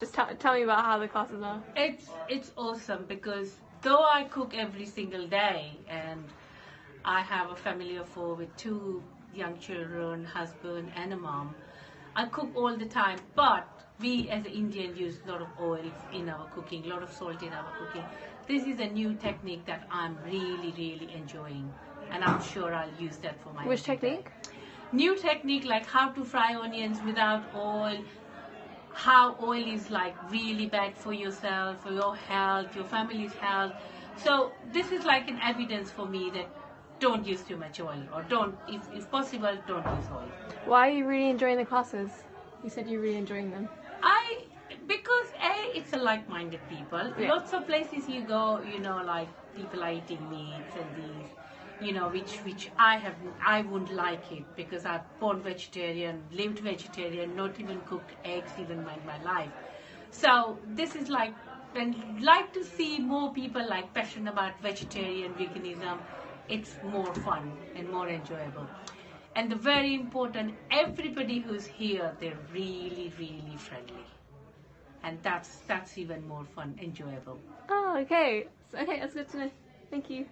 Just tell me about how the classes are. It's awesome because though I cook every single day and I have a family of 4 with 2 young children, husband and a mom, I cook all the time, but we as an Indian use a lot of oil in our cooking, a lot of salt in our cooking. This is a new technique that I'm really enjoying, and I'm sure I'll use that for my Which technique? New technique, like how to fry onions without oil, how oil is like really bad for yourself, for your health, your family's health. So this is like an evidence for me that don't use too much oil, or don't, if possible, don't use oil. Why are you really enjoying the classes? You said you're really enjoying them. Because it's a like-minded people. Yeah. Lots of places you go, like people are eating meats and these, which I wouldn't like it because I've born vegetarian, lived vegetarian, not even cooked eggs even in my life. So this is like, when like to see more people like passionate about vegetarian, veganism. It's more fun and more enjoyable. And the very important, everybody who's here, they're really friendly. And that's even more fun, enjoyable. Oh, okay. Okay, that's good to know. Thank you.